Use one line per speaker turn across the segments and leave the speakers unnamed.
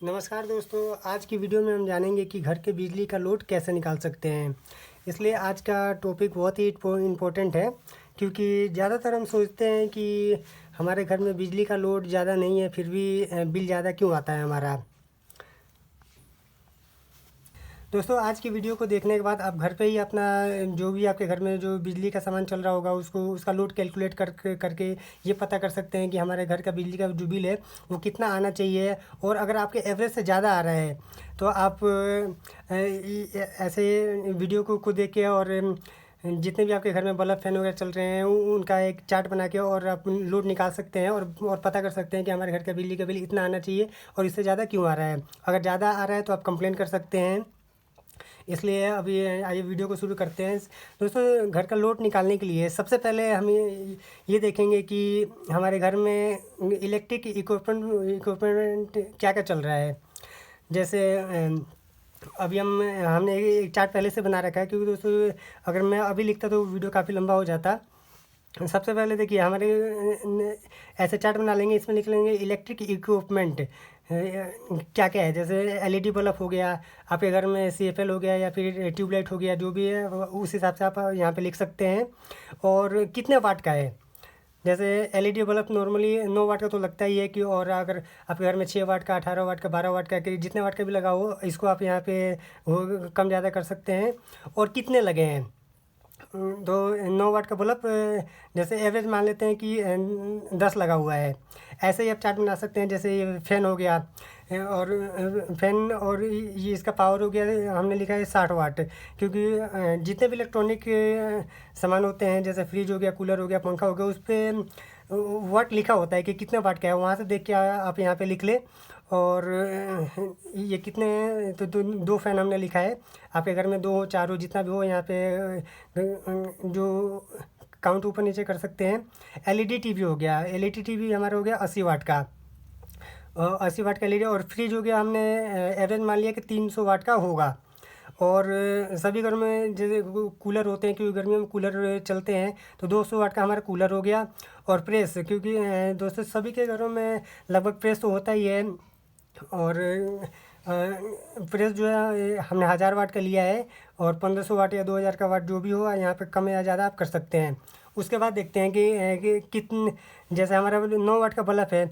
नमस्कार दोस्तों, आज की वीडियो में हम जानेंगे कि घर के बिजली का लोड कैसे निकाल सकते हैं। इसलिए आज का टॉपिक बहुत ही इम्पोर्टेंट है, क्योंकि ज़्यादातर हम सोचते हैं कि हमारे घर में बिजली का लोड ज़्यादा नहीं है, फिर भी बिल ज़्यादा क्यों आता है हमारा। दोस्तों, आज की वीडियो को देखने के बाद आप घर पे ही अपना जो भी आपके घर में जो बिजली का सामान चल रहा होगा उसका लोड कैलकुलेट करके ये पता कर सकते हैं कि हमारे घर का बिजली का जो बिल है वो कितना आना चाहिए। और अगर आपके एवरेज से ज़्यादा आ रहा है तो आप ऐसे वीडियो को देख के और जितने भी आपके घर में बल्ब फैन वगैरह चल रहे हैं उनका एक चार्ट बना के और आप लोड निकाल सकते हैं और पता कर सकते हैं कि हमारे घर का बिजली का बिल इतना आना चाहिए और इससे ज़्यादा क्यों आ रहा है। अगर ज़्यादा आ रहा है तो आप कंप्लेन कर सकते हैं। इसलिए अभी आइए वीडियो को शुरू करते हैं। दोस्तों, घर का लोड निकालने के लिए सबसे पहले हम ये देखेंगे कि हमारे घर में इलेक्ट्रिक इक्विपमेंट क्या क्या चल रहा है। जैसे अभी हमने एक चार्ट पहले से बना रखा है, क्योंकि दोस्तों अगर मैं अभी लिखता तो वीडियो काफ़ी लंबा हो जाता। सबसे पहले देखिए हमारे ऐसे चार्ट बना लेंगे, इसमें लिख लेंगे इलेक्ट्रिक इक्विपमेंट क्या क्या है। जैसे एलईडी बल्ब हो गया, आपके घर में सीएफएल हो गया या फिर ट्यूबलाइट हो गया, जो भी है उस हिसाब से आप यहाँ पे लिख सकते हैं। और कितने वाट का है। जैसे एलईडी बल्ब नॉर्मली 9 वाट का तो लगता ही है कि, और अगर आपके घर में 6 वाट का, 18 वाट का, 12 वाट का, कि जितने वाट का भी लगा हो इसको आप यहाँ पे वो कम ज़्यादा कर सकते हैं। और कितने लगे हैं तो 9 वाट का बल्ब जैसे एवरेज मान लेते हैं कि 10 लगा हुआ है। ऐसे ही आप चार्ट बना सकते हैं। जैसे ये फैन हो गया और फैन और ये इसका पावर हो गया, हमने लिखा है 60 वाट, क्योंकि जितने भी इलेक्ट्रॉनिक सामान होते हैं जैसे फ्रिज हो गया, कूलर हो गया, पंखा हो गया, उस पर वाट लिखा होता है कि कितने वाट का है। वहाँ से देख के आप यहाँ पे लिख लें। और ये कितने दो फैन हमने लिखा है। आपके घर में 2 हो, 4 हो, जितना भी हो, यहाँ पे जो काउंट ऊपर नीचे कर सकते हैं। एलईडी टीवी हो गया, एलईडी टीवी हमारा हो गया 80 वाट का, 80 वाट का एलईडी। और फ्रिज हो गया, हमने एवरेज मान लिया कि 300 वाट का होगा। और सभी घरों में जैसे कूलर होते हैं, क्योंकि गर्मियों में कूलर चलते हैं, तो 200 वाट का हमारा कूलर हो गया। और प्रेस, क्योंकि दोस्तों सभी के घरों में लगभग प्रेस तो होता ही है। और प्रेस जो है हमने 1000 वाट का लिया है, और 1500 वाट या 2000 का वाट जो भी हो यहाँ पे कम या ज़्यादा आप कर सकते हैं। उसके बाद देखते हैं कि कितने, जैसे हमारा 9 वाट का बल्ब है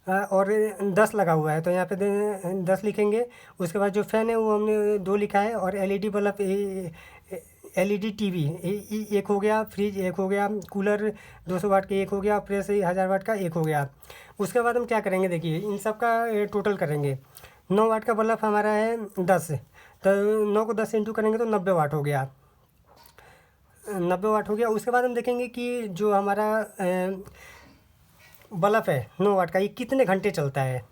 और 10 लगा हुआ है, तो यहाँ पे 10 लिखेंगे। उसके बाद जो फ़ैन है वो हमने 2 लिखा है। और एलईडी बल्ब, एलईडी टीवी एक हो गया, फ्रिज एक हो गया, कूलर 200 वाट का एक हो गया, प्रेस 1000 वाट का एक हो गया। उसके बाद हम क्या करेंगे, देखिए इन सब का टोटल करेंगे। 9 वाट का बल्ब हमारा है 10, तो 9 को 10 से इंटू करेंगे तो 90 वाट हो गया, 90 वाट हो गया। उसके बाद हम देखेंगे कि जो हमारा बल्ब है 9 वाट का, ये कितने घंटे चलता है।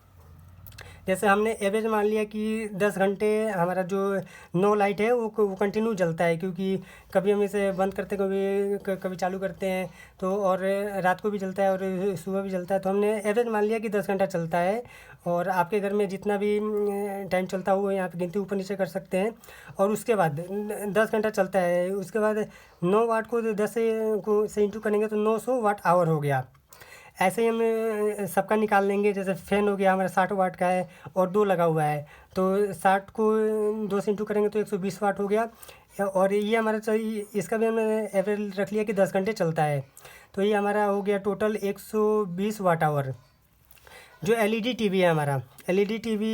जैसे हमने एवरेज मान लिया कि 10 घंटे हमारा जो 9 लाइट है वो कंटिन्यू जलता है, क्योंकि कभी हम इसे बंद करते कभी चालू करते हैं, तो और रात को भी जलता है और सुबह भी जलता है। तो हमने एवरेज मान लिया कि 10 घंटा चलता है। और आपके घर में जितना भी टाइम चलता हो यहाँ पे गिनती ऊपर नीचे कर सकते हैं। और उसके बाद 10 घंटा चलता है, उसके बाद 9 वाट को 10 से इंटू करेंगे तो 900 वाट आवर हो गया। ऐसे ही हम सबका निकाल लेंगे। जैसे फ़ैन हो गया हमारा 60 वाट का है और 2 लगा हुआ है, तो 60 को 2 से इंटू करेंगे तो 120 वाट हो गया। और ये हमारा चाहिए, इसका भी हमने एवरेज रख लिया कि 10 घंटे चलता है, तो ये हमारा हो गया टोटल 120 वाट आवर। जो एलईडी टीवी है हमारा, एलईडी टीवी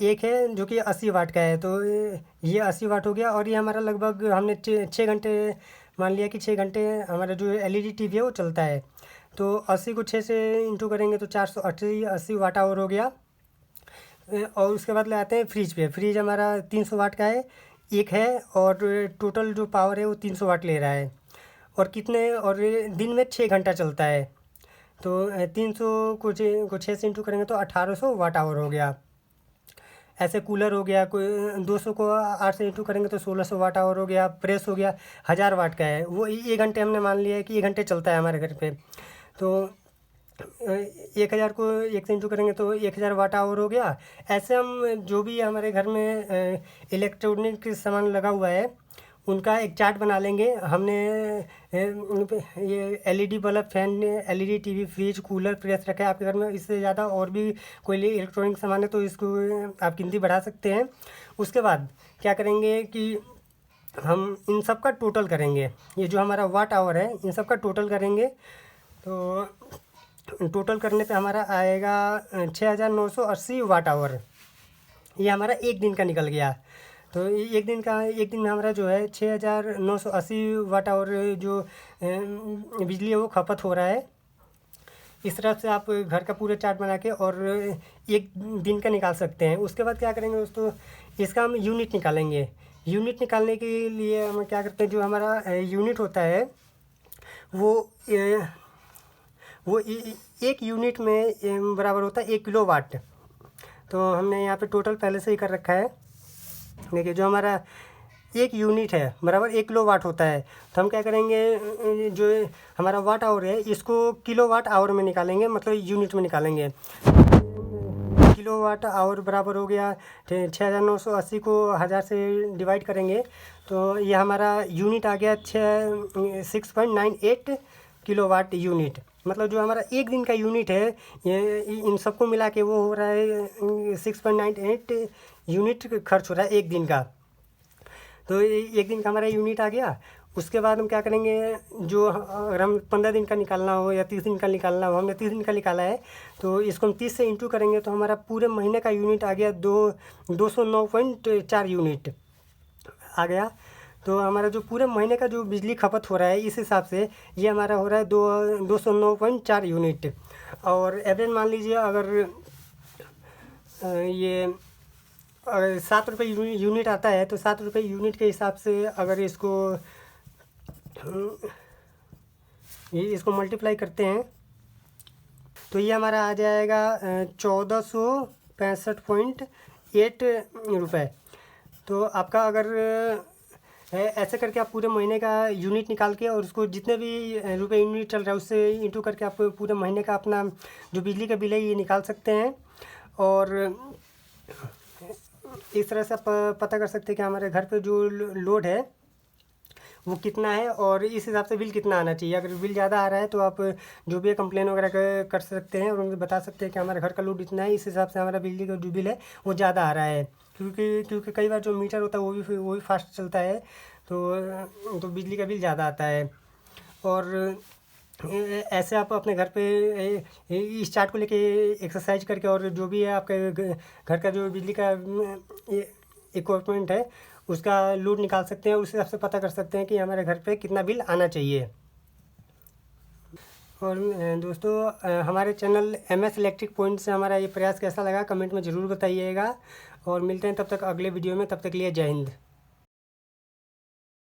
एक है जो कि 80 वाट का है, तो ये 80 वाट हो गया। और ये हमारा लगभग हमने 6 घंटे मान लिया कि 6 घंटे हमारा जो एलईडी टीवी है वो चलता है। तो 80 को 6 से इंटू करेंगे तो 480 वाट आवर हो गया। और उसके बाद ले आते हैं फ्रिज पे। फ्रिज हमारा 300 वाट का है, एक है, और टोटल जो पावर है वो 300 वाट ले रहा है। और कितने, और दिन में 6 घंटा चलता है, तो 300 को 6 से इंटू करेंगे तो 1800 वाट आवर हो गया। ऐसे कूलर हो गया, कोई 200 को 8 से इंटू करेंगे तो 1600 वाट आवर हो गया। प्रेस हो गया 1000 वाट का है, वो 1 घंटे हमने मान लिया है कि 1 घंटे चलता है हमारे घर पे। तो 1000 को 1 से इंटू करेंगे तो 1000 वाट आवर हो गया। ऐसे हम जो भी हमारे घर में इलेक्ट्रॉनिक सामान लगा हुआ है उनका एक चार्ट बना लेंगे। हमने ये LED bulb, fan, LED TV, fridge, cooler, press रखा है आपके घर में। इससे ज़्यादा और भी कोई इलेक्ट्रॉनिक सामान है तो इसको आप गिनती बढ़ा सकते हैं। उसके बाद क्या करेंगे कि हम इन सब का टोटल करेंगे। ये जो हमारा वाट आवर है इन सब का टोटल करेंगे। तो टोटल करने पे हमारा आएगा 6980 वाट आवर। ये हमारा एक दिन का निकल गया। तो एक दिन में हमारा जो है 6980 वाट आवर जो बिजली है वो खपत हो रहा है। इस तरह से आप घर का पूरा चार्ट बना के और एक दिन का निकाल सकते हैं। उसके बाद क्या करेंगे दोस्तों, इसका हम यूनिट निकालेंगे। यूनिट निकालने के लिए हम क्या करते हैं, जो हमारा यूनिट होता है वो एक यूनिट में बराबर होता है 1 किलोवाट। तो हमने यहाँ पे टोटल पहले से ही कर रखा है। देखिए जो हमारा एक यूनिट है बराबर 1 किलोवाट होता है। तो हम क्या करेंगे, जो हमारा वाट आवर है इसको किलोवाट आवर में निकालेंगे, मतलब यूनिट में निकालेंगे। किलोवाट आवर बराबर हो गया 6980 को 1000 से डिवाइड करेंगे तो ये हमारा यूनिट आ गया 6.98 किलोवाट यूनिट। मतलब जो हमारा एक दिन का यूनिट है ये इन सबको मिला के वो हो रहा है 6.98 यूनिट खर्च हो रहा है एक दिन का। तो एक दिन का हमारा यूनिट आ गया। उसके बाद हम क्या करेंगे, जो अगर हम 15 दिन का निकालना हो या 30 दिन का निकालना हो, हमने 30 दिन का निकाला है तो इसको हम 30 से इंटू करेंगे तो हमारा पूरे महीने का यूनिट आ गया 209.4 यूनिट आ गया। तो हमारा जो पूरे महीने का जो बिजली खपत हो रहा है इस हिसाब से ये हमारा हो रहा है 209.4 यूनिट। और एवरेज मान लीजिए अगर ये 7 रुपये यूनिट आता है तो 7 रुपये यूनिट के हिसाब से अगर इसको मल्टीप्लाई करते हैं तो ये हमारा आ जाएगा 1465.8 रुपये। तो आपका अगर ऐसे करके आप पूरे महीने का यूनिट निकाल के और उसको जितने भी रुपए यूनिट चल रहा है उससे इंटू करके आप पूरे महीने का अपना जो बिजली का बिल है ये निकाल सकते हैं। और इस तरह से आप पता कर सकते हैं कि हमारे घर पे जो लोड है वो कितना है और इस हिसाब से बिल कितना आना चाहिए। अगर बिल ज़्यादा आ रहा है तो आप जो भी है कंप्लेन वगैरह कर सकते हैं और उनको बता सकते हैं कि हमारे घर का लोड इतना है, इस हिसाब से हमारा बिजली का जो बिल है वो ज़्यादा आ रहा है। क्योंकि कई बार जो मीटर होता है वो भी फास्ट चलता है तो बिजली का बिल ज़्यादा आता है। और ऐसे आप अपने घर पे इस चार्ट को लेके एक्सरसाइज करके और जो भी है आपके घर का जो बिजली का इक्विपमेंट है उसका लोड निकाल सकते हैं। उस हिसाब से पता कर सकते हैं कि हमारे घर पे कितना बिल आना चाहिए। और दोस्तों हमारे चैनल MS इलेक्ट्रिक पॉइंट से हमारा ये प्रयास कैसा लगा कमेंट में ज़रूर बताइएगा। और मिलते हैं तब तक अगले वीडियो में, तब तक के लिए जय हिंद।